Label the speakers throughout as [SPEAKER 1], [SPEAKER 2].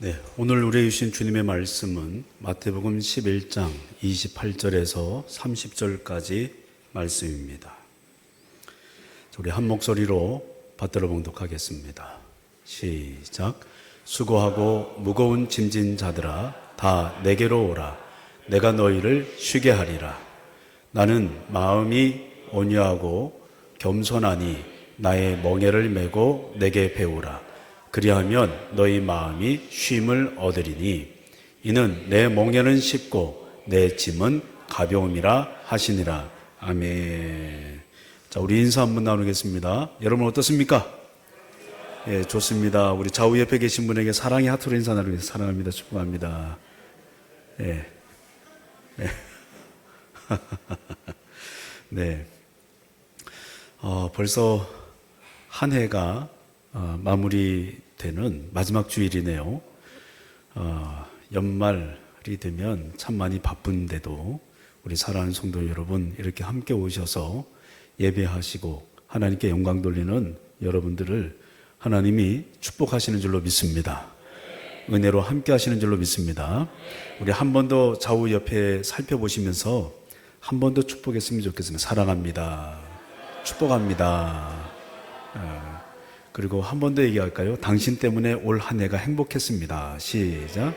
[SPEAKER 1] 네, 오늘 우리에게 주신 주님의 말씀은 마태복음 11장 28절에서 30절까지 말씀입니다. 우리 한 목소리로 받들어 봉독하겠습니다. 시작. 수고하고 무거운 짐진 자들아 다 내게로 오라. 내가 너희를 쉬게 하리라. 나는 마음이 온유하고 겸손하니 나의 멍에를 메고 내게 배우라. 그리하면 너희 마음이 쉼을 얻으리니 이는 내 멍에는 쉽고 내 짐은 가벼움이라 하시니라. 아멘. 자, 우리 인사 한번 나누겠습니다. 여러분 어떻습니까? 예, 좋습니다. 우리 좌우 옆에 계신 분에게 사랑의 하트로 인사 나누겠습니다. 사랑합니다. 축복합니다. 예. 예. 네. 벌써 한 해가 마무리되는 마지막 주일이네요. 연말이 되면 참 많이 바쁜데도 우리 사랑하는 성도 여러분 이렇게 함께 오셔서 예배하시고 하나님께 영광 돌리는 여러분들을 하나님이 축복하시는 줄로 믿습니다. 은혜로 함께 하시는 줄로 믿습니다. 우리 한 번 더 좌우 옆에 살펴보시면서 한 번 더 축복했으면 좋겠습니다. 사랑합니다. 축복합니다. 그리고 한 번 더 얘기할까요? 당신 때문에 올 한 해가 행복했습니다. 시작.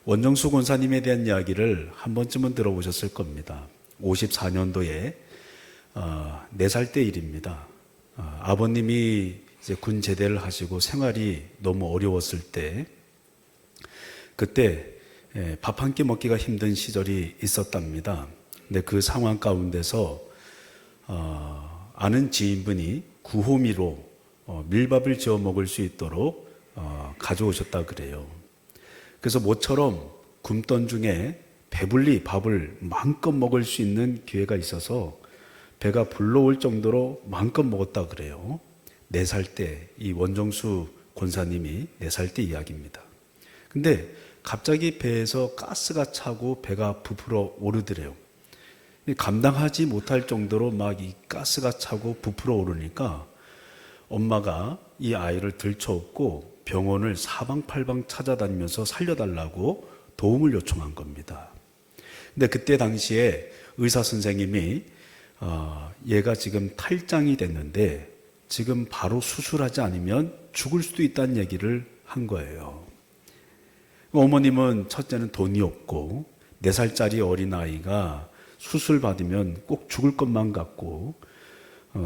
[SPEAKER 1] 원정수 권사님에 대한 이야기를 한 번쯤은 들어보셨을 겁니다. 54년도에 4살 때 일입니다. 아버님이 이제 군 제대를 하시고 생활이 너무 어려웠을 때 그때 밥 한 끼 먹기가 힘든 시절이 있었답니다. 근데 그 상황 가운데서 아는 지인분이 구호미로 밀밥을 지어 먹을 수 있도록 가져오셨다 그래요. 그래서 모처럼 굶던 중에 배불리 밥을 마음껏 먹을 수 있는 기회가 있어서 배가 불러올 정도로 마음껏 먹었다 그래요. 4살 때 이 원정수 권사님이 4살 때 이야기입니다. 근데 갑자기 배에서 가스가 차고 배가 부풀어 오르더래요. 감당하지 못할 정도로 막 이 가스가 차고 부풀어 오르니까 엄마가 이 아이를 들쳐업고 병원을 사방팔방 찾아다니면서 살려달라고 도움을 요청한 겁니다. 근데 그때 당시에 의사 선생님이 얘가 지금 탈장이 됐는데 지금 바로 수술하지 않으면 죽을 수도 있다는 얘기를 한 거예요. 어머님은 첫째는 돈이 없고 4살짜리 어린아이가 수술 받으면 꼭 죽을 것만 같고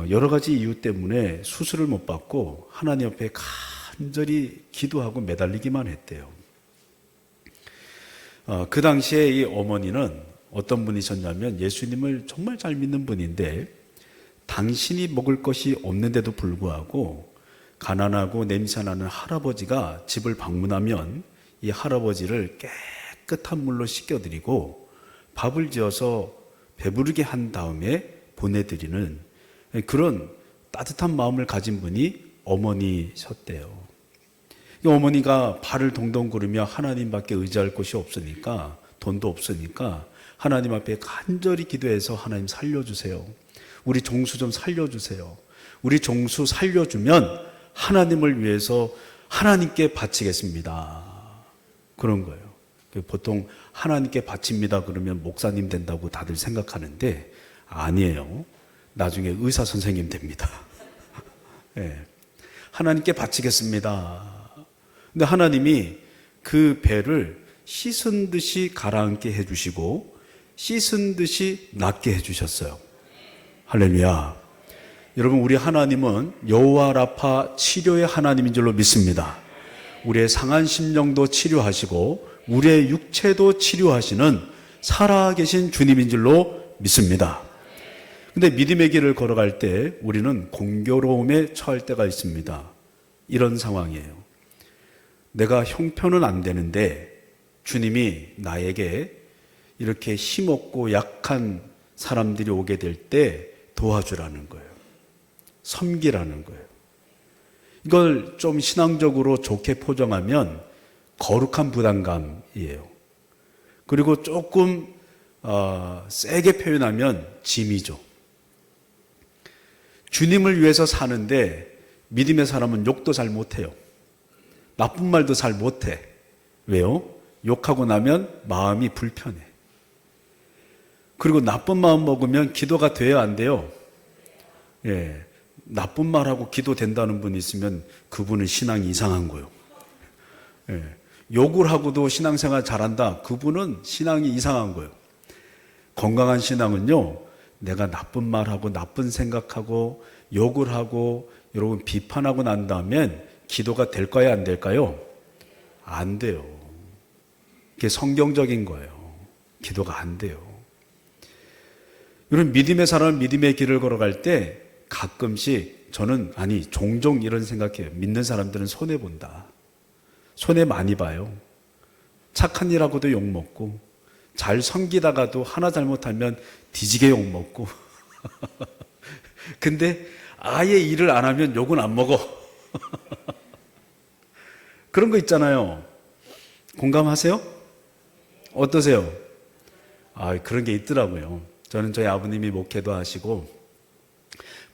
[SPEAKER 1] 여러 가지 이유 때문에 수술을 못 받고 하나님 앞에 간절히 기도하고 매달리기만 했대요. 그 당시에 이 어머니는 어떤 분이셨냐면 예수님을 정말 잘 믿는 분인데 당신이 먹을 것이 없는데도 불구하고 가난하고 냄새나는 할아버지가 집을 방문하면 이 할아버지를 깨끗한 물로 씻겨드리고 밥을 지어서 배부르게 한 다음에 보내드리는 그런 따뜻한 마음을 가진 분이 어머니셨대요. 이 어머니가 발을 동동 구르며 하나님밖에 의지할 곳이 없으니까 돈도 없으니까 하나님 앞에 간절히 기도해서 하나님 살려주세요. 우리 종수 좀 살려주세요. 우리 종수 살려주면 하나님을 위해서 하나님께 바치겠습니다. 그런 거예요. 보통 하나님께 바칩니다 그러면 목사님 된다고 다들 생각하는데 아니에요. 나중에 의사 선생님 됩니다. 네. 하나님께 바치겠습니다. 근데 하나님이 그 배를 씻은 듯이 가라앉게 해주시고 씻은 듯이 낫게 해주셨어요. 할렐루야. 여러분 우리 하나님은 여호와 라파 치료의 하나님인 줄로 믿습니다. 우리의 상한 심령도 치료하시고 우리의 육체도 치료하시는 살아계신 주님인 줄로 믿습니다. 근데 믿음의 길을 걸어갈 때 우리는 공교로움에 처할 때가 있습니다. 이런 상황이에요. 내가 형편은 안 되는데 주님이 나에게 이렇게 힘없고 약한 사람들이 오게 될 때 도와주라는 거예요. 섬기라는 거예요. 이걸 좀 신앙적으로 좋게 포장하면 거룩한 부담감이에요. 그리고 조금 세게 표현하면 짐이죠. 주님을 위해서 사는데 믿음의 사람은 욕도 잘 못해요. 나쁜 말도 잘 못해. 왜요? 욕하고 나면 마음이 불편해. 그리고 나쁜 마음 먹으면 기도가 돼야 안 돼요? 예. 나쁜 말하고 기도 된다는 분이 있으면 그분은 신앙이 이상한 거예요. 예. 욕을 하고도 신앙생활 잘한다. 그분은 신앙이 이상한 거예요. 건강한 신앙은요, 내가 나쁜 말하고 나쁜 생각하고 욕을 하고 여러분 비판하고 난 다음엔 기도가 될까요? 안 될까요? 안 돼요. 이게 성경적인 거예요. 기도가 안 돼요. 이런 믿음의 사람은 믿음의 길을 걸어갈 때 가끔씩 저는 종종 이런 생각해요. 믿는 사람들은 손해본다. 손해 많이 봐요. 착한 일하고도 욕먹고 잘 섬기다가도 하나 잘못하면 뒤지게 욕먹고 근데 아예 일을 안 하면 욕은 안 먹어. 그런 거 있잖아요. 공감하세요? 어떠세요? 그런 게 있더라고요. 저는 저희 아버님이 목회도 하시고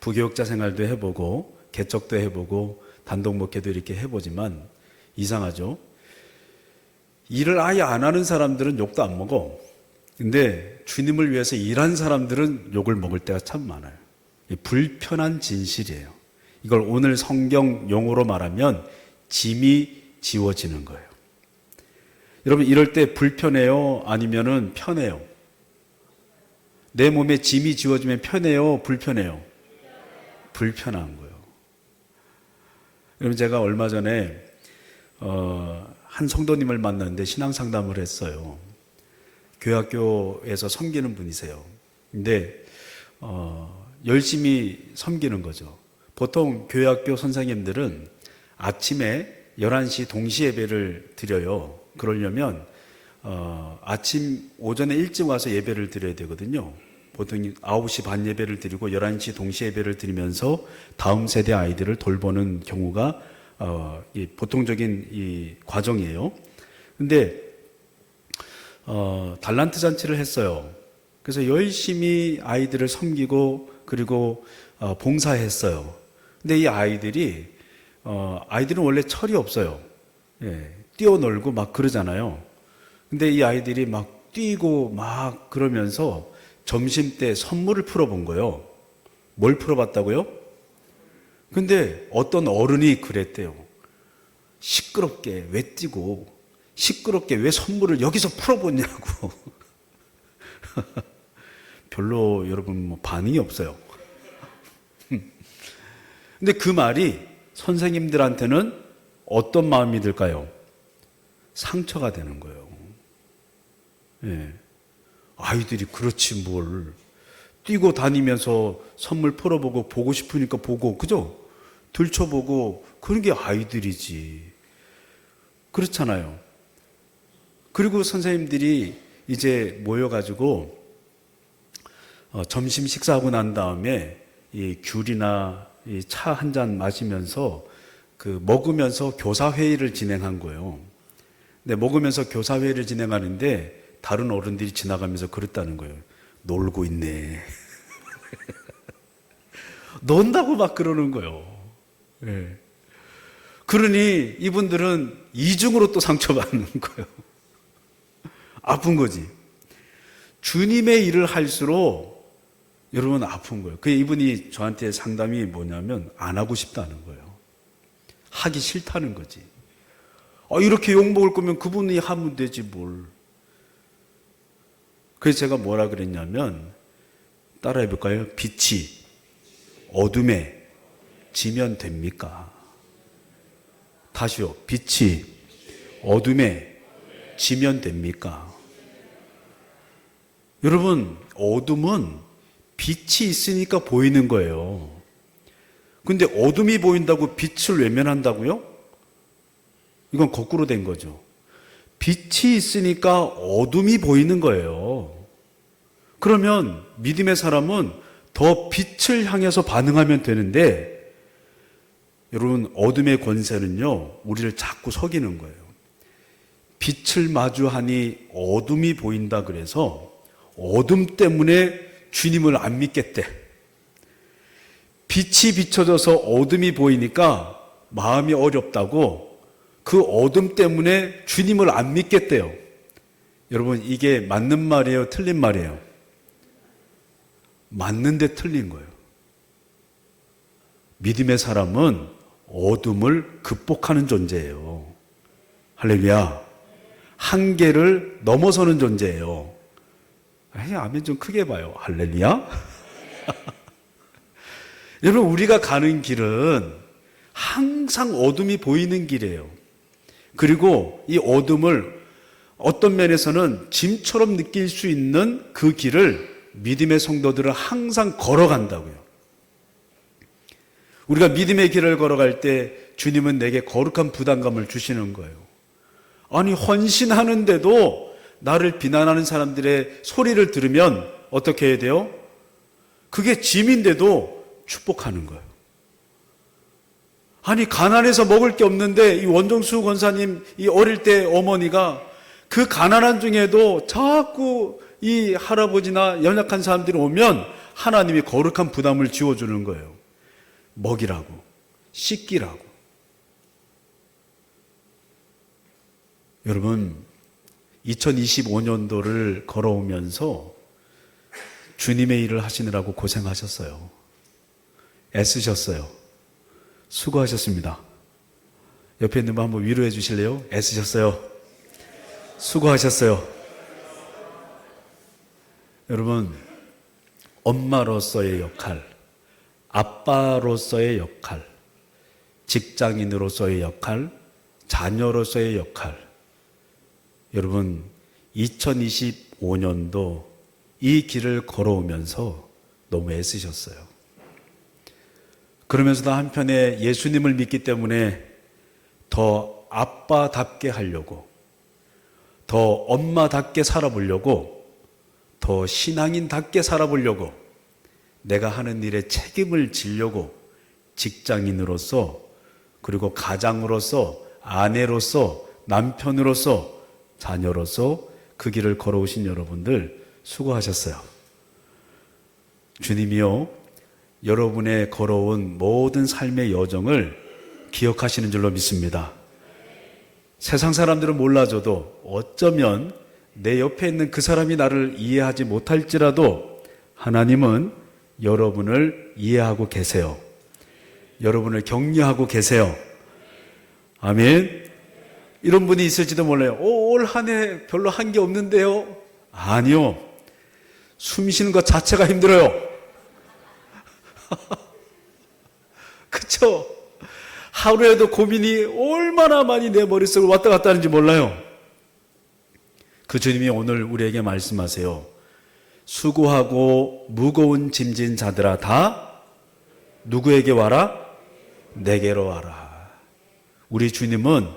[SPEAKER 1] 부교육자 생활도 해보고 개척도 해보고 단독 목회도 이렇게 해보지만 이상하죠? 일을 아예 안 하는 사람들은 욕도 안 먹어. 근데 주님을 위해서 일한 사람들은 욕을 먹을 때가 참 많아요. 불편한 진실이에요. 이걸 오늘 성경 용어로 말하면 짐이 지워지는 거예요. 여러분 이럴 때 불편해요? 아니면은 편해요? 내 몸에 짐이 지워지면 편해요? 불편해요? 불편한 거예요. 여러분 제가 얼마 전에 한 성도님을 만났는데 신앙 상담을 했어요. 교회학교에서 섬기는 분이세요. 근데 열심히 섬기는 거죠. 보통 교회학교 선생님들은 아침에 11시 동시 예배를 드려요. 그러려면 아침 오전에 일찍 와서 예배를 드려야 되거든요. 보통 9시 반 예배를 드리고 11시 동시 예배를 드리면서 다음 세대 아이들을 돌보는 경우가 보통적인 이 과정이에요. 근데 달란트 잔치를 했어요. 그래서 열심히 아이들을 섬기고 그리고 봉사했어요. 근데 이 아이들은 원래 철이 없어요. 예, 뛰어놀고 막 그러잖아요. 근데 이 아이들이 막 뛰고 막 그러면서 점심 때 선물을 풀어본 거예요. 뭘 풀어봤다고요? 근데 어떤 어른이 그랬대요. 시끄럽게 왜 뛰고 시끄럽게 왜 선물을 여기서 풀어보냐고. 별로 여러분 반응이 없어요. 근데 그 말이 선생님들한테는 어떤 마음이 들까요? 상처가 되는 거예요. 예. 아이들이 그렇지 뭘. 뛰고 다니면서 선물 풀어보고 보고 싶으니까 보고, 그죠? 들춰보고, 그런 게 아이들이지. 그렇잖아요. 그리고 선생님들이 이제 모여가지고 점심 식사하고 난 다음에 이 귤이나 이 차 한 잔 마시면서 먹으면서 교사회의를 진행한 거예요. 근데 먹으면서 교사회의를 진행하는데 다른 어른들이 지나가면서 그랬다는 거예요. 놀고 있네. 논다고 막 그러는 거예요. 네. 그러니 이분들은 이중으로 또 상처받는 거예요. 아픈 거지. 주님의 일을 할수록 여러분 아픈 거예요. 이분이 저한테 상담이 뭐냐면 안 하고 싶다는 거예요. 하기 싫다는 거지. 이렇게 욕먹을 거면 그분이 하면 되지 뭘. 그래서 제가 뭐라 그랬냐면 따라해 볼까요? 빛이 어둠에 지면 됩니까? 다시요. 빛이 어둠에 지면 됩니까? 여러분, 어둠은 빛이 있으니까 보이는 거예요. 근데 어둠이 보인다고 빛을 외면한다고요? 이건 거꾸로 된 거죠. 빛이 있으니까 어둠이 보이는 거예요. 그러면 믿음의 사람은 더 빛을 향해서 반응하면 되는데, 여러분, 어둠의 권세는요, 우리를 자꾸 속이는 거예요. 빛을 마주하니 어둠이 보인다 그래서 어둠 때문에 주님을 안 믿겠대. 빛이 비춰져서 어둠이 보이니까 마음이 어렵다고 그 어둠 때문에 주님을 안 믿겠대요. 여러분, 이게 맞는 말이에요? 틀린 말이에요? 맞는데 틀린 거예요. 믿음의 사람은 어둠을 극복하는 존재예요. 할렐루야. 한계를 넘어서는 존재예요. 아멘 좀 크게 봐요. 할렐루야. 여러분, 우리가 가는 길은 항상 어둠이 보이는 길이에요. 그리고 이 어둠을 어떤 면에서는 짐처럼 느낄 수 있는 그 길을 믿음의 성도들은 항상 걸어간다고요. 우리가 믿음의 길을 걸어갈 때 주님은 내게 거룩한 부담감을 주시는 거예요. 아니, 헌신하는데도 나를 비난하는 사람들의 소리를 들으면 어떻게 해야 돼요? 그게 짐인데도 축복하는 거예요. 아니, 가난해서 먹을 게 없는데 이 원정수 권사님 이 어릴 때 어머니가 그 가난한 중에도 자꾸 이 할아버지나 연약한 사람들이 오면 하나님이 거룩한 부담을 지워주는 거예요. 먹이라고, 씻기라고. 여러분, 2025년도를 걸어오면서 주님의 일을 하시느라고 고생하셨어요. 애쓰셨어요. 수고하셨습니다. 옆에 있는 분 한번 위로해 주실래요? 애쓰셨어요. 수고하셨어요. 여러분, 엄마로서의 역할, 아빠로서의 역할, 직장인으로서의 역할, 자녀로서의 역할. 여러분, 2025년도 이 길을 걸어오면서 너무 애쓰셨어요. 그러면서도 한편에 예수님을 믿기 때문에 더 아빠답게 하려고, 더 엄마답게 살아보려고, 더 신앙인답게 살아보려고, 내가 하는 일에 책임을 지려고 직장인으로서, 그리고 가장으로서, 아내로서, 남편으로서, 자녀로서 그 길을 걸어오신 여러분들 수고하셨어요. 주님이요, 여러분의 걸어온 모든 삶의 여정을 기억하시는 줄로 믿습니다. 세상 사람들은 몰라줘도 어쩌면 내 옆에 있는 그 사람이 나를 이해하지 못할지라도 하나님은 여러분을 이해하고 계세요. 여러분을 격려하고 계세요. 아멘. 이런 분이 있을지도 몰라요. 올 한 해 별로 한 게 없는데요. 아니요. 숨 쉬는 것 자체가 힘들어요. 그쵸? 하루에도 고민이 얼마나 많이 내 머릿속을 왔다 갔다 하는지 몰라요. 그 주님이 오늘 우리에게 말씀하세요. 수고하고 무거운 짐진 자들아 다 누구에게 와라? 내게로 와라. 우리 주님은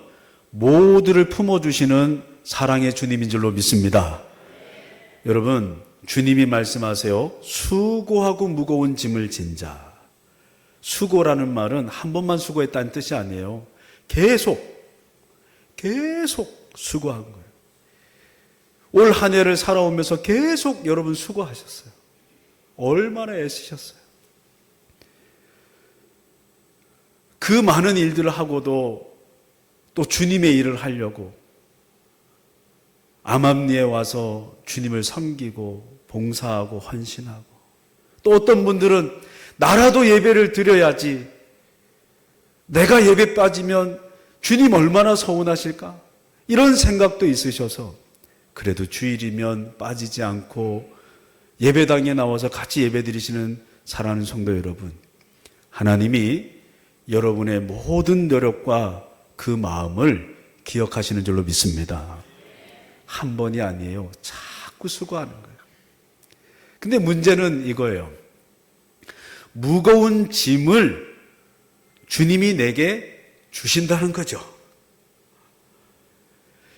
[SPEAKER 1] 모두를 품어주시는 사랑의 주님인 줄로 믿습니다. 여러분, 주님이 말씀하세요. 수고하고 무거운 짐을 진 자. 수고라는 말은 한 번만 수고했다는 뜻이 아니에요. 계속 수고한 거예요. 올 한 해를 살아오면서 계속 여러분 수고하셨어요. 얼마나 애쓰셨어요. 그 많은 일들을 하고도 또 주님의 일을 하려고 암암리에 와서 주님을 섬기고 봉사하고 헌신하고, 또 어떤 분들은 나라도 예배를 드려야지, 내가 예배 빠지면 주님 얼마나 서운하실까, 이런 생각도 있으셔서 그래도 주일이면 빠지지 않고 예배당에 나와서 같이 예배 드리시는 사랑하는 성도 여러분, 하나님이 여러분의 모든 노력과 그 마음을 기억하시는 줄로 믿습니다. 한 번이 아니에요. 자꾸 수고하는 거예요. 근데 문제는 이거예요. 무거운 짐을 주님이 내게 주신다는 거죠.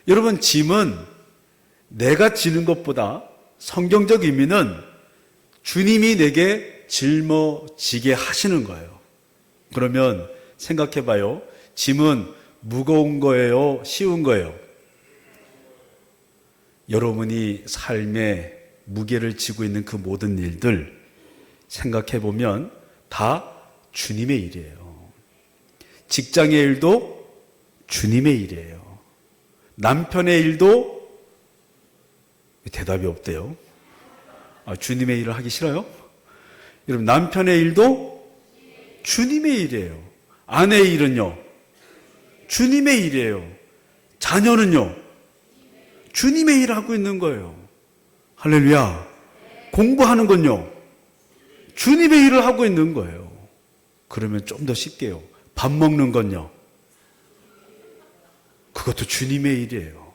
[SPEAKER 1] 여러분, 짐은 내가 지는 것보다 성경적 의미는 주님이 내게 짊어지게 하시는 거예요. 그러면 생각해 봐요. 짐은 무거운 거예요? 쉬운 거예요? 여러분이 삶에 무게를 지고 있는 그 모든 일들 생각해 보면 다 주님의 일이에요. 직장의 일도 주님의 일이에요. 남편의 일도 대답이 없대요. 주님의 일을 하기 싫어요? 여러분, 남편의 일도 주님의 일이에요. 아내의 일은요? 주님의 일이에요. 자녀는요? 주님의 일을 하고 있는 거예요. 할렐루야. 공부하는 건요? 주님의 일을 하고 있는 거예요. 그러면 좀 더 쉽게요. 밥 먹는 건요? 그것도 주님의 일이에요.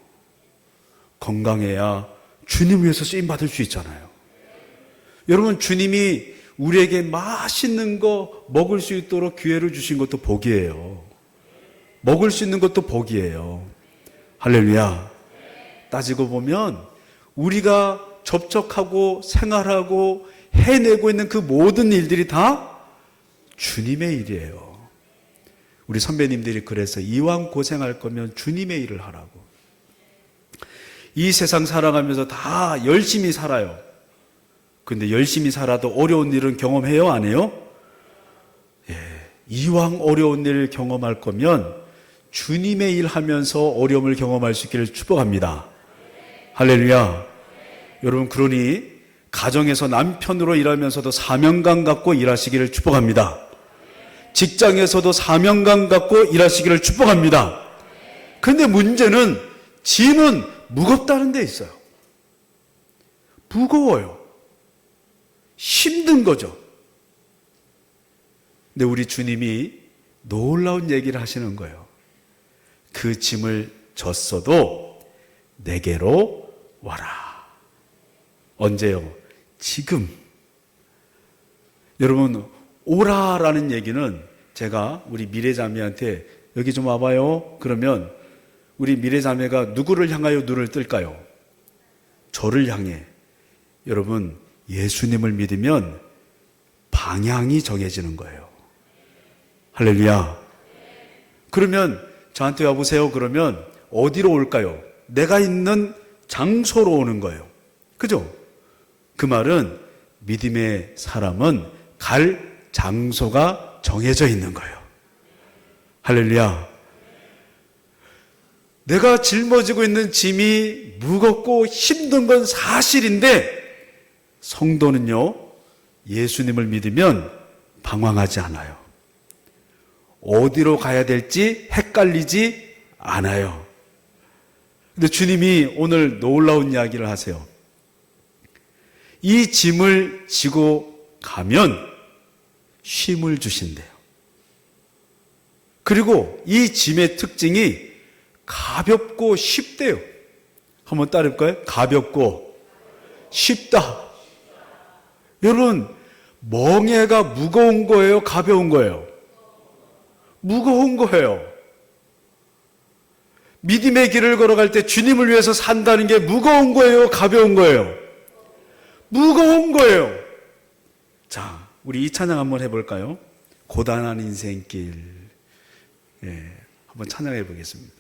[SPEAKER 1] 건강해야 주님 위해서 쓰임받을 수 있잖아요. 여러분, 주님이 우리에게 맛있는 거 먹을 수 있도록 기회를 주신 것도 복이에요. 먹을 수 있는 것도 복이에요. 할렐루야. 따지고 보면 우리가 접촉하고 생활하고 해내고 있는 그 모든 일들이 다 주님의 일이에요. 우리 선배님들이 그래서 이왕 고생할 거면 주님의 일을 하라고. 이 세상 살아가면서 다 열심히 살아요. 근데 열심히 살아도 어려운 일은 경험해요? 안 해요? 예, 이왕 어려운 일을 경험할 거면 주님의 일 하면서 어려움을 경험할 수 있기를 축복합니다. 할렐루야. 여러분, 그러니 가정에서 남편으로 일하면서도 사명감 갖고 일하시기를 축복합니다. 직장에서도 사명감 갖고 일하시기를 축복합니다. 그런데 문제는 짐은 무겁다는 데 있어요. 무거워요. 힘든 거죠. 근데 우리 주님이 놀라운 얘기를 하시는 거예요. 그 짐을 졌어도 내게로 와라. 언제요? 지금. 여러분, 오라라는 얘기는 제가 우리 미래자매한테 여기 좀 와봐요. 그러면 우리 미래자매가 누구를 향하여 눈을 뜰까요? 저를 향해. 여러분, 예수님을 믿으면 방향이 정해지는 거예요. 할렐루야. 그러면 저한테 와보세요. 그러면 어디로 올까요? 내가 있는 장소로 오는 거예요. 그죠? 그 말은 믿음의 사람은 갈 장소가 정해져 있는 거예요. 할렐루야. 내가 짊어지고 있는 짐이 무겁고 힘든 건 사실인데 성도는요, 예수님을 믿으면 방황하지 않아요. 어디로 가야 될지 헷갈리지 않아요. 근데 주님이 오늘 놀라운 이야기를 하세요. 이 짐을 지고 가면 쉼을 주신대요. 그리고 이 짐의 특징이 가볍고 쉽대요. 한번 따라해볼까요? 가볍고 쉽다. 여러분, 멍에가 무거운 거예요? 가벼운 거예요? 무거운 거예요. 믿음의 길을 걸어갈 때 주님을 위해서 산다는 게 무거운 거예요? 가벼운 거예요? 무거운 거예요. 자, 우리 이 찬양 한번 해볼까요? 고단한 인생길. 예, 한번 찬양해 보겠습니다.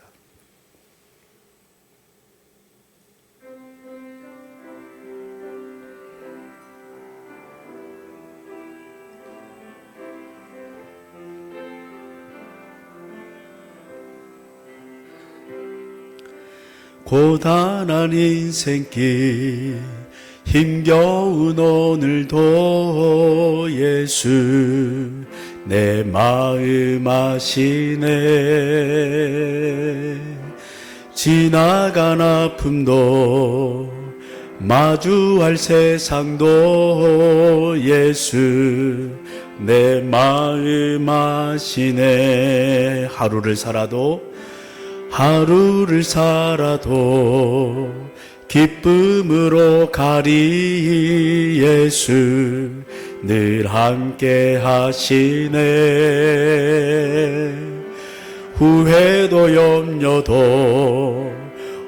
[SPEAKER 1] 고단한 인생길 힘겨운 오늘도 예수 내 마음 아시네. 지나간 아픔도 마주할 세상도 예수 내 마음 아시네. 하루를 살아도 기쁨으로 가리 예수 늘 함께 하시네. 후회도 염려도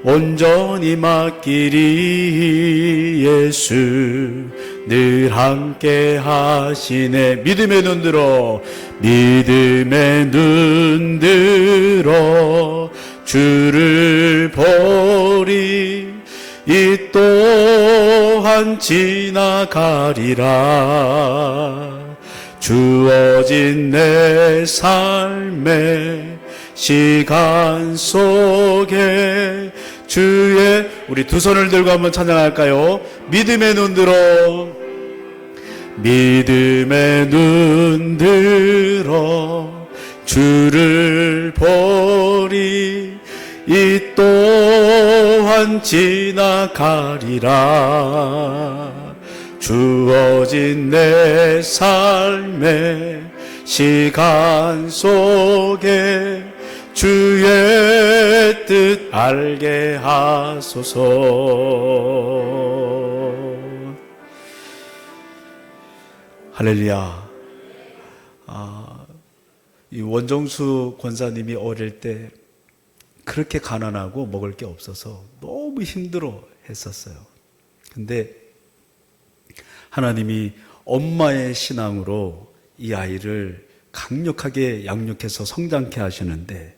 [SPEAKER 1] 온전히 맡기리 예수 늘 함께 하시네. 믿음의 눈 들어 주를 보리. 이 또한 지나가리라. 주어진 내 삶의 시간 속에 주의, 우리 두 손을 들고 한번 찬양할까요? 믿음의 눈 들어, 믿음의 눈 들어 주를 보리, 이 또한 지나가리라. 주어진 내 삶의 시간 속에 주의 뜻 알게 하소서. 할렐루야. 이 원정수 권사님이 어릴 때 그렇게 가난하고 먹을 게 없어서 너무 힘들어 했었어요. 근데 하나님이 엄마의 신앙으로 이 아이를 강력하게 양육해서 성장케 하시는데,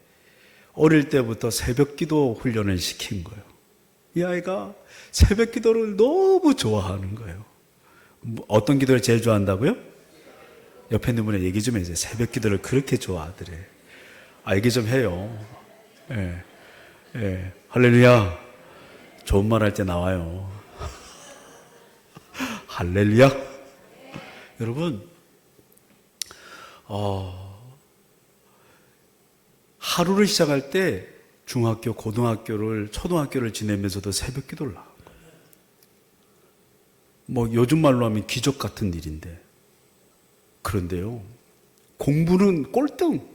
[SPEAKER 1] 어릴 때부터 새벽 기도 훈련을 시킨 거예요. 이 아이가 새벽 기도를 너무 좋아하는 거예요. 어떤 기도를 제일 좋아한다고요? 옆에 있는 분에 얘기 좀 해주세요. 새벽 기도를 그렇게 좋아하더래. 얘기 좀 해요. 예, 예, 할렐루야. 좋은 말 할 때 나와요. 할렐루야. 여러분, 하루를 시작할 때 중학교, 고등학교를, 초등학교를 지내면서도 새벽 기도를 나간 거예요. 뭐 요즘 말로 하면 기적 같은 일인데, 그런데요, 공부는 꼴등,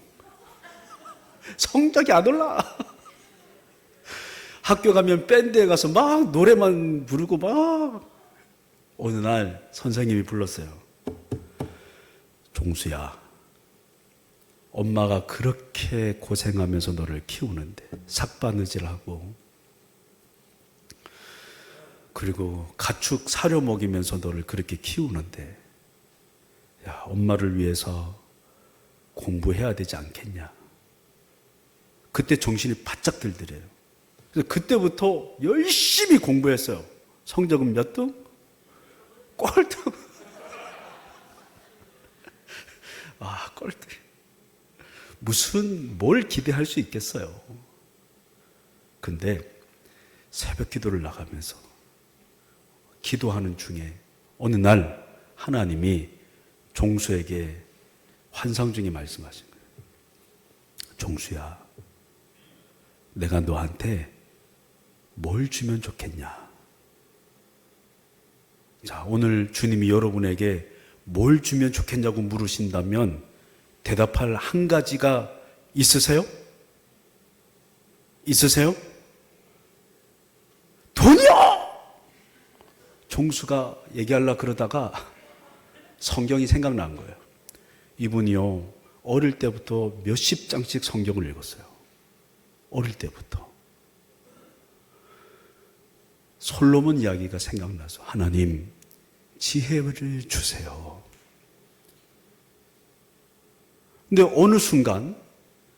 [SPEAKER 1] 성적이 안 올라. 학교 가면 밴드에 가서 막 노래만 부르고 막. 어느 날 선생님이 불렀어요. 종수야, 엄마가 그렇게 고생하면서 너를 키우는데, 삭바느질하고 그리고 가축 사료 먹이면서 너를 그렇게 키우는데, 야, 엄마를 위해서 공부해야 되지 않겠냐. 그때 정신이 바짝 들더래요. 그래서 그때부터 열심히 공부했어요. 성적은 몇 등? 꼴등. 꼴등. 무슨 뭘 기대할 수 있겠어요. 근데 새벽 기도를 나가면서 기도하는 중에 어느 날 하나님이 종수에게 환상 중에 말씀하신 거예요. 종수야, 내가 너한테 뭘 주면 좋겠냐. 자, 오늘 주님이 여러분에게 뭘 주면 좋겠냐고 물으신다면 대답할 한 가지가 있으세요? 있으세요? 돈이요! 종수가 얘기하려고 그러다가 성경이 생각난 거예요. 이분이요, 어릴 때부터 몇십 장씩 성경을 읽었어요. 어릴 때부터. 솔로몬 이야기가 생각나서, 하나님, 지혜를 주세요. 근데 어느 순간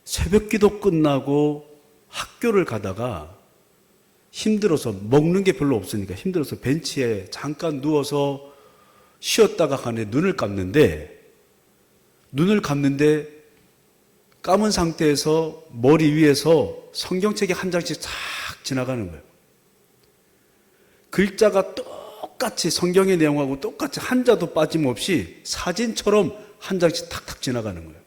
[SPEAKER 1] 새벽 기도 끝나고 학교를 가다가 힘들어서, 먹는 게 별로 없으니까 힘들어서 벤치에 잠깐 누워서 쉬었다가 간에 눈을 감는데 감은 상태에서 머리 위에서 성경책이 한 장씩 싹 지나가는 거예요. 글자가 똑같이 성경의 내용하고 똑같이 한자도 빠짐없이 사진처럼 한 장씩 탁탁 지나가는 거예요.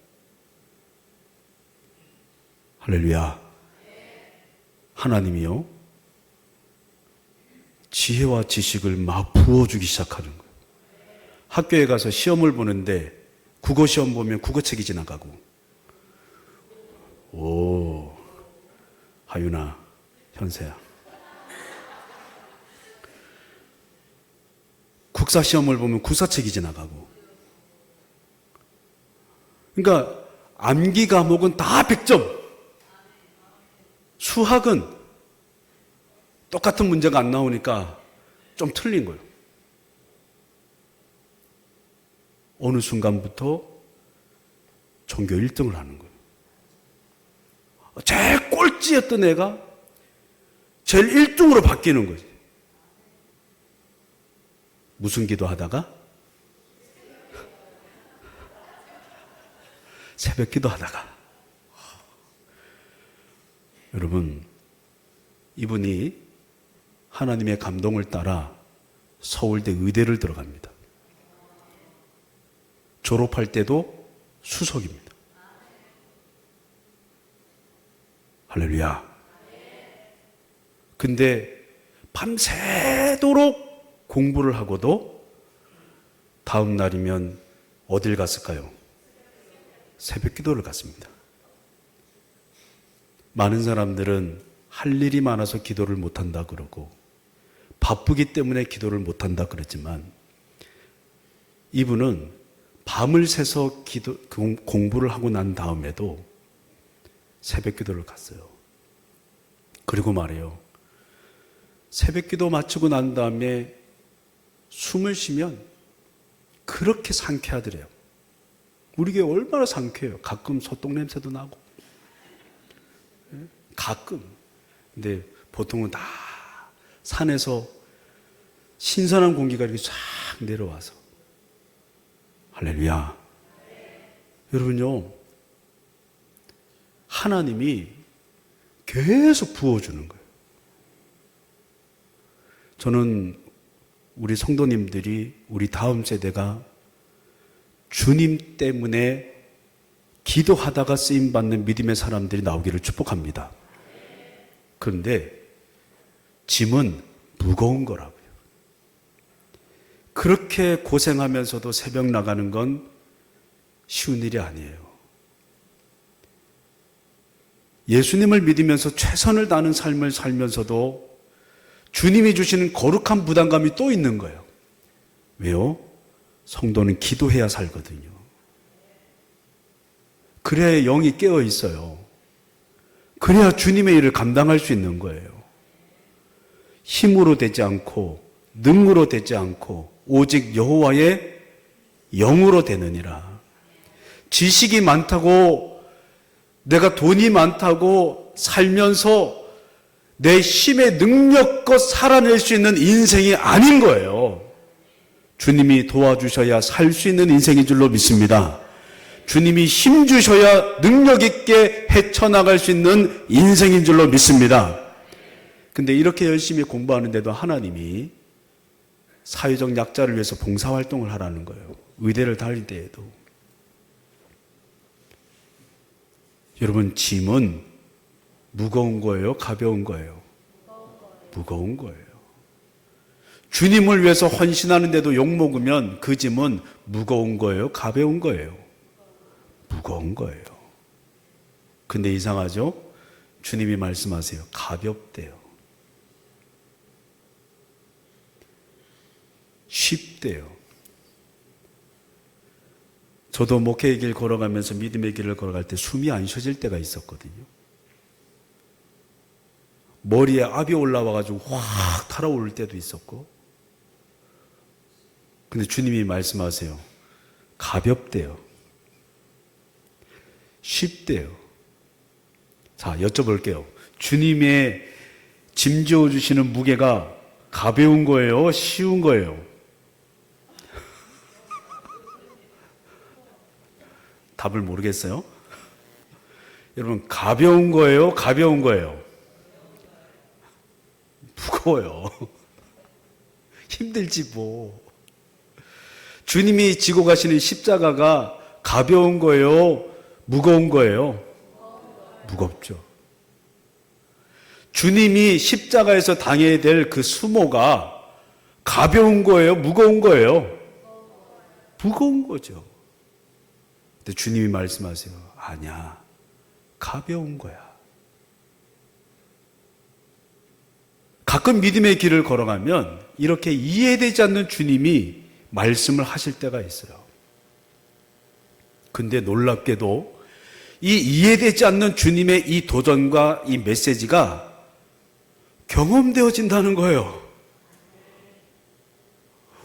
[SPEAKER 1] 할렐루야. 하나님이요, 지혜와 지식을 막 부어주기 시작하는 거예요. 학교에 가서 시험을 보는데 국어 시험 보면 국어책이 지나가고, 오, 하윤아, 현세야. 국사 시험을 보면 국사책이 지나가고. 그러니까 암기 과목은 다 100점. 수학은 똑같은 문제가 안 나오니까 좀 틀린 거예요. 어느 순간부터 전교 1등을 하는 거예요. 제일 꼴찌였던 애가 제일 1등으로 바뀌는 거지. 무슨 기도하다가? 새벽 기도하다가 여러분, 이분이 하나님의 감동을 따라 서울대 의대를 들어갑니다. 졸업할 때도 수석입니다. 할렐루야. 근데 밤새도록 공부를 하고도 다음 날이면 어딜 갔을까요? 새벽 기도를 갔습니다. 많은 사람들은 할 일이 많아서 기도를 못한다 그러고 바쁘기 때문에 기도를 못한다 그랬지만 이분은 밤을 새서 공부를 하고 난 다음에도 새벽 기도를 갔어요. 그리고 말해요. 새벽 기도 마치고 난 다음에 숨을 쉬면 그렇게 상쾌하더래요. 우리 교회 얼마나 상쾌해요. 가끔 소똥 냄새도 나고. 가끔. 근데 보통은 다 산에서 신선한 공기가 이렇게 쫙 내려와서. 할렐루야. 여러분요, 하나님이 계속 부어주는 거예요. 저는 우리 성도님들이, 우리 다음 세대가 주님 때문에 기도하다가 쓰임받는 믿음의 사람들이 나오기를 축복합니다. 그런데 짐은 무거운 거라고요. 그렇게 고생하면서도 새벽 나가는 건 쉬운 일이 아니에요. 예수님을 믿으면서 최선을 다하는 삶을 살면서도 주님이 주시는 거룩한 부담감이 또 있는 거예요. 왜요? 성도는 기도해야 살거든요. 그래야 영이 깨어 있어요. 그래야 주님의 일을 감당할 수 있는 거예요. 힘으로 되지 않고 능으로 되지 않고 오직 여호와의 영으로 되느니라. 지식이 많다고 내가 돈이 많다고 살면서 내 힘의 능력껏 살아낼 수 있는 인생이 아닌 거예요. 주님이 도와주셔야 살 수 있는 인생인 줄로 믿습니다. 주님이 힘 주셔야 능력 있게 헤쳐나갈 수 있는 인생인 줄로 믿습니다. 근데 이렇게 열심히 공부하는데도 하나님이 사회적 약자를 위해서 봉사활동을 하라는 거예요. 의대를 다닐 때에도. 여러분, 짐은 무거운 거예요? 가벼운 거예요? 무거운 거예요. 주님을 위해서 헌신하는데도 욕먹으면 그 짐은 무거운 거예요? 가벼운 거예요? 무거운 거예요. 근데 이상하죠? 주님이 말씀하세요. 가볍대요. 쉽대요. 저도 목회의 길 걸어가면서 믿음의 길을 걸어갈 때 숨이 안 쉬어질 때가 있었거든요. 머리에 압이 올라와가지고 확 달아오를 때도 있었고. 근데 주님이 말씀하세요. 가볍대요. 쉽대요. 자, 여쭤볼게요. 주님의 짐지어 주시는 무게가 가벼운 거예요? 쉬운 거예요? 답을 모르겠어요? 여러분, 가벼운 거예요? 가벼운 거예요? 무거워요. 힘들지 뭐. 주님이 지고 가시는 십자가가 가벼운 거예요? 무거운 거예요? 무겁죠. 주님이 십자가에서 당해야 될 그 수모가 가벼운 거예요? 무거운 거예요? 무거운 거죠. 근데 주님이 말씀하세요. 아니야. 가벼운 거야. 가끔 믿음의 길을 걸어가면 이렇게 이해되지 않는 주님이 말씀을 하실 때가 있어요. 근데 놀랍게도 이 이해되지 않는 주님의 이 도전과 이 메시지가 경험되어진다는 거예요.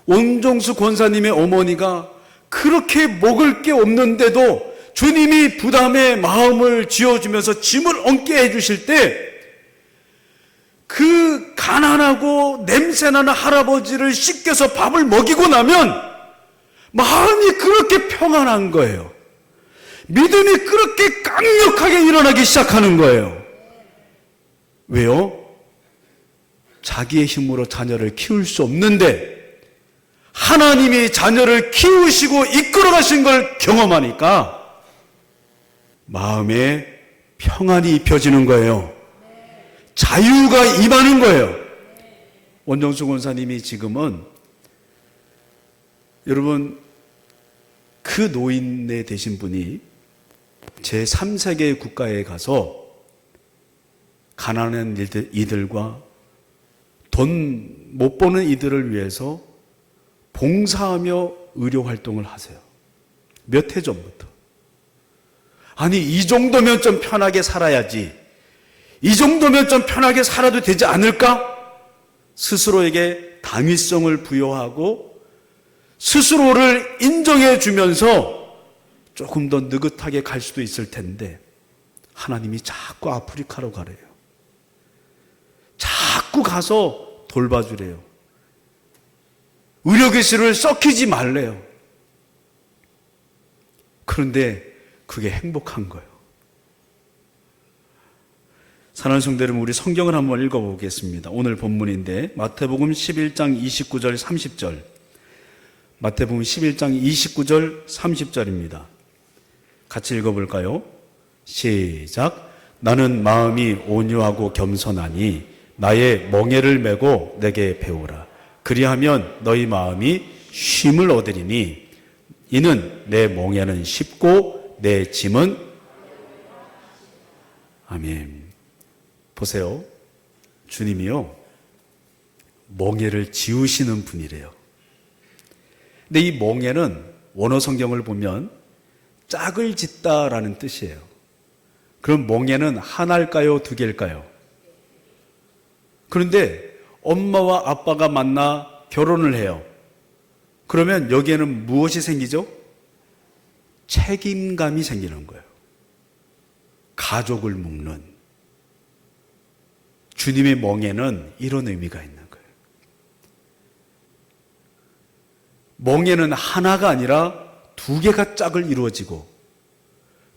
[SPEAKER 1] 온종수 권사님의 어머니가 그렇게 먹을 게 없는데도 주님이 부담의 마음을 지어주면서 짐을 얹게 해주실 때 그 가난하고 냄새나는 할아버지를 씻겨서 밥을 먹이고 나면 마음이 그렇게 평안한 거예요. 믿음이 그렇게 강력하게 일어나기 시작하는 거예요. 왜요? 자기의 힘으로 자녀를 키울 수 없는데 하나님이 자녀를 키우시고 이끌어 가신 걸 경험하니까 마음에 평안이 입혀지는 거예요. 자유가 임하는 거예요. 원정수 권사님이 지금은 여러분 그 노인네 되신 분이 제3세계 국가에 가서 가난한 이들과 돈 못 버는 이들을 위해서 봉사하며 의료 활동을 하세요. 몇 해 전부터. 아니, 이 정도면 좀 편하게 살아야지. 이 정도면 좀 편하게 살아도 되지 않을까? 스스로에게 당위성을 부여하고 스스로를 인정해 주면서 조금 더 느긋하게 갈 수도 있을 텐데 하나님이 자꾸 아프리카로 가래요. 자꾸 가서 돌봐주래요. 의료기술을 썩히지 말래요. 그런데 그게 행복한 거예요. 사랑하는 성도 여러분, 우리 성경을 한번 읽어보겠습니다. 오늘 본문인데 마태복음 11장 29절 30절, 마태복음 11장 29절 30절입니다. 같이 읽어볼까요? 시작. 나는 마음이 온유하고 겸손하니 나의 멍에를 메고 내게 배우라. 그리하면 너희 마음이 쉼을 얻으리니 이는 내 멍에는 쉽고 내 짐은 아멘. 보세요. 주님이요, 멍에를 지우시는 분이래요. 근데 이 멍에는 원어 성경을 보면 짝을 짓다라는 뜻이에요. 그럼 멍에는 하나일까요? 두 개일까요? 그런데 엄마와 아빠가 만나 결혼을 해요. 그러면 여기에는 무엇이 생기죠? 책임감이 생기는 거예요. 가족을 묶는. 주님의 멍에는 이런 의미가 있는 거예요. 멍에는 하나가 아니라 두 개가 짝을 이루어지고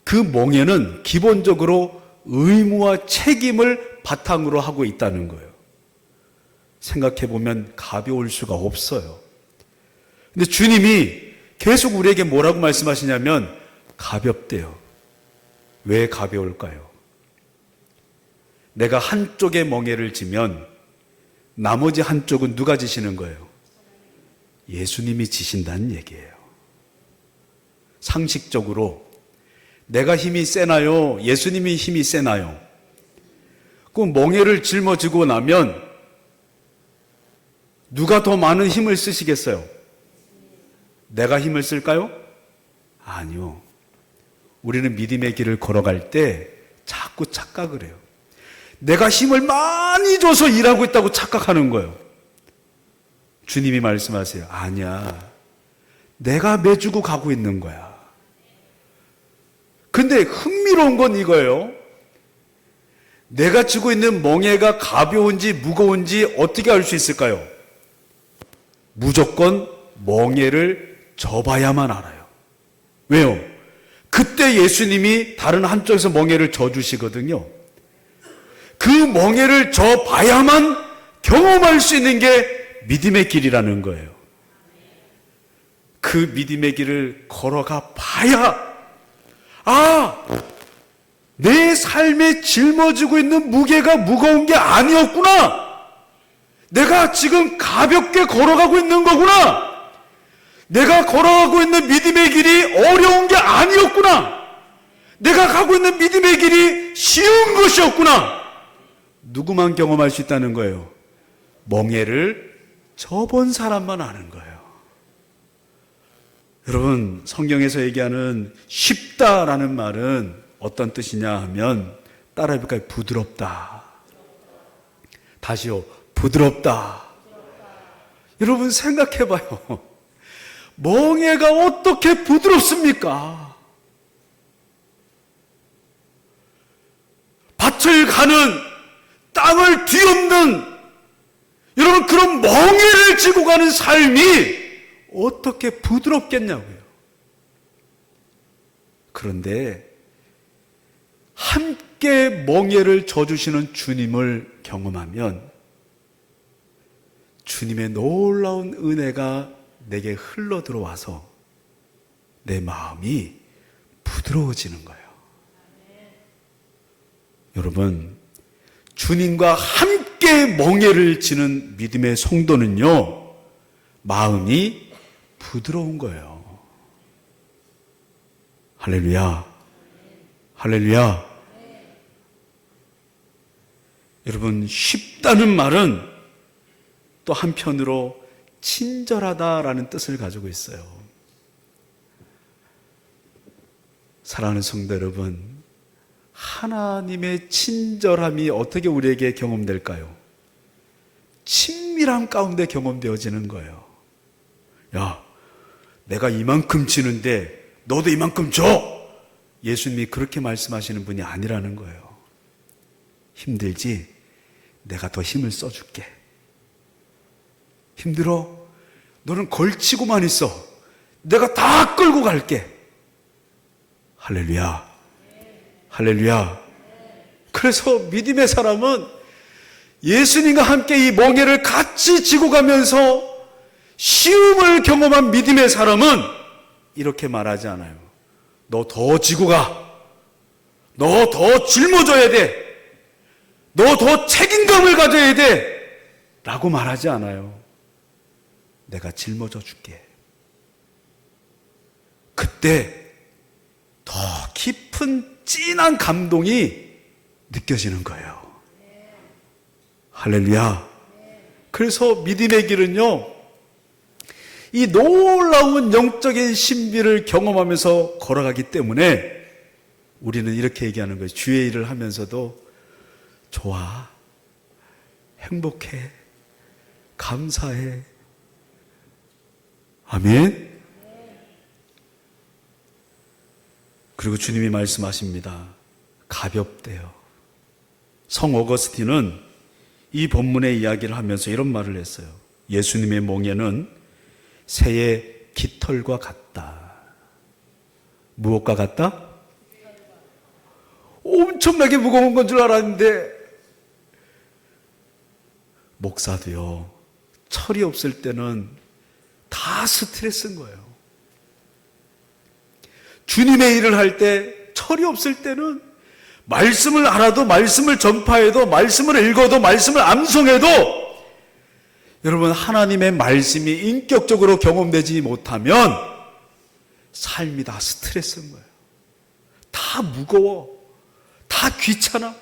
[SPEAKER 1] 그 멍에는 기본적으로 의무와 책임을 바탕으로 하고 있다는 거예요. 생각해보면 가벼울 수가 없어요. 근데 주님이 계속 우리에게 뭐라고 말씀하시냐면 가볍대요. 왜 가벼울까요? 내가 한쪽에 멍에를 지면 나머지 한쪽은 누가 지시는 거예요? 예수님이 지신다는 얘기예요. 상식적으로 내가 힘이 세나요? 예수님이 힘이 세나요? 그 멍에를 짊어지고 나면 누가 더 많은 힘을 쓰시겠어요? 내가 힘을 쓸까요? 아니요. 우리는 믿음의 길을 걸어갈 때 자꾸 착각을 해요. 내가 힘을 많이 줘서 일하고 있다고 착각하는 거예요. 주님이 말씀하세요. 아니야. 내가 매주고 가고 있는 거야. 근데 흥미로운 건 이거예요. 내가 쥐고 있는 멍에가 가벼운지 무거운지 어떻게 알 수 있을까요? 무조건 멍에를 져봐야만 알아요. 왜요? 그때 예수님이 다른 한쪽에서 멍에를 져주시거든요. 그 멍에를 져봐야만 경험할 수 있는 게 믿음의 길이라는 거예요. 그 믿음의 길을 걸어가 봐야 내 삶에 짊어지고 있는 무게가 무거운 게 아니었구나. 내가 지금 가볍게 걸어가고 있는 거구나. 내가 걸어가고 있는 믿음의 길이 어려운 게 아니었구나. 내가 가고 있는 믿음의 길이 쉬운 것이었구나. 누구만 경험할 수 있다는 거예요? 멍에를 져본 사람만 아는 거예요. 여러분, 성경에서 얘기하는 쉽다라는 말은 어떤 뜻이냐 하면 따라해볼까요? 부드럽다. 다시요. 부드럽다. 여러분 생각해봐요. 멍에가 어떻게 부드럽습니까? 밭을 가는, 땅을 뒤엎는, 여러분 그런 멍에를 지고 가는 삶이 어떻게 부드럽겠냐고요. 그런데 함께 멍에를 져주시는 주님을 경험하면 주님의 놀라운 은혜가 내게 흘러 들어와서 내 마음이 부드러워지는 거예요. 여러분, 주님과 함께 멍에를 지는 믿음의 성도는요, 마음이 부드러운 거예요. 할렐루야. 할렐루야. 여러분, 쉽다는 말은 또 한편으로 친절하다라는 뜻을 가지고 있어요. 사랑하는 성도 여러분, 하나님의 친절함이 어떻게 우리에게 경험될까요? 친밀함 가운데 경험되어지는 거예요. 야, 내가 이만큼 지는데 너도 이만큼 줘! 예수님이 그렇게 말씀하시는 분이 아니라는 거예요. 힘들지? 내가 더 힘을 써줄게. 힘들어? 너는 걸치고만 있어. 내가 다 끌고 갈게. 할렐루야. 할렐루야. 그래서 믿음의 사람은 예수님과 함께 이 멍에를 같이 지고 가면서 시험을 경험한 믿음의 사람은 이렇게 말하지 않아요. 너 더 지고 가. 너 더 짊어져야 돼. 너 더 책임감을 가져야 돼. 라고 말하지 않아요. 내가 짊어져 줄게. 그때 더 깊은 진한 감동이 느껴지는 거예요. 할렐루야. 그래서 믿음의 길은요, 이 놀라운 영적인 신비를 경험하면서 걸어가기 때문에 우리는 이렇게 얘기하는 거예요. 주의 일을 하면서도 좋아, 행복해, 감사해. 아멘. 그리고 주님이 말씀하십니다. 가볍대요. 성 어거스틴은 이 본문의 이야기를 하면서 이런 말을 했어요. 예수님의 멍에는 새의 깃털과 같다. 무엇과 같다? 엄청나게 무거운 건 줄 알았는데, 목사도요, 철이 없을 때는 다 스트레스인 거예요. 주님의 일을 할 때 철이 없을 때는 말씀을 알아도, 말씀을 전파해도, 말씀을 읽어도, 말씀을 암송해도 여러분, 하나님의 말씀이 인격적으로 경험되지 못하면 삶이 다 스트레스인 거예요. 다 무거워, 다 귀찮아,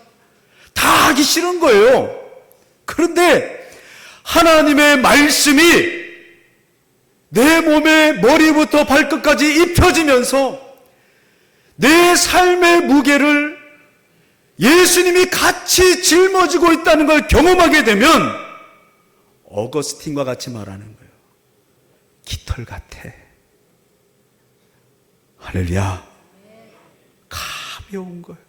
[SPEAKER 1] 다 하기 싫은 거예요. 그런데 하나님의 말씀이 내 몸의 머리부터 발끝까지 입혀지면서 내 삶의 무게를 예수님이 같이 짊어지고 있다는 걸 경험하게 되면 어거스틴과 같이 말하는 거예요. 깃털 같아. 할렐루야. 가벼운 거예요.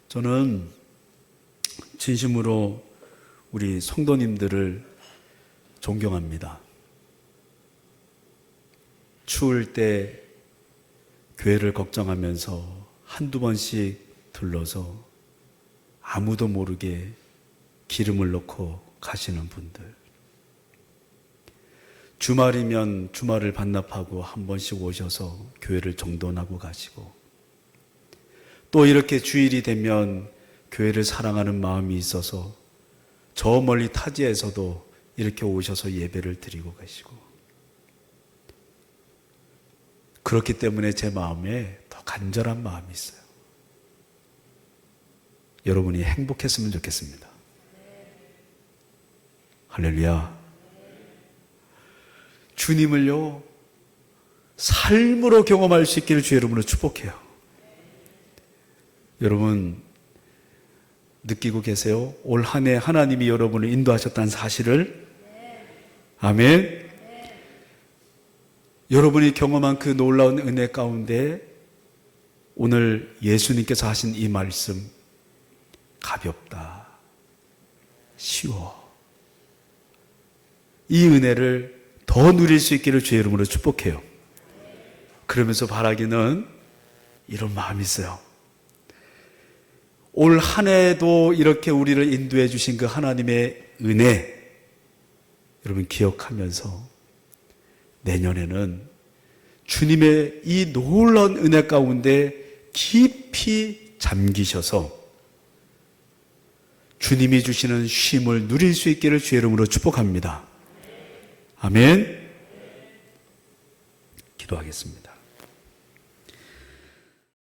[SPEAKER 1] 저는 진심으로 우리 성도님들을 존경합니다. 추울 때 교회를 걱정하면서 한두 번씩 들러서 아무도 모르게 기름을 넣고 가시는 분들, 주말이면 주말을 반납하고 한 번씩 오셔서 교회를 정돈하고 가시고, 또 이렇게 주일이 되면 교회를 사랑하는 마음이 있어서 저 멀리 타지에서도 이렇게 오셔서 예배를 드리고 계시고, 그렇기 때문에 제 마음에 더 간절한 마음이 있어요. 여러분이 행복했으면 좋겠습니다. 할렐루야. 주님을요, 삶으로 경험할 수 있기를 주 여러분을 축복해요. 여러분 느끼고 계세요? 올 한 해 하나님이 여러분을 인도하셨다는 사실을? 아멘. 여러분이 경험한 그 놀라운 은혜 가운데 오늘 예수님께서 하신 이 말씀, 가볍다, 쉬워, 이 은혜를 더 누릴 수 있기를 주의 이름으로 축복해요. 그러면서 바라기는 이런 마음이 있어요. 올 한 해도 이렇게 우리를 인도해 주신 그 하나님의 은혜, 여러분 기억하면서 내년에는 주님의 이 놀라운 은혜 가운데 깊이 잠기셔서 주님이 주시는 쉼을 누릴 수 있기를 주의 이름으로 축복합니다. 아멘. 기도하겠습니다.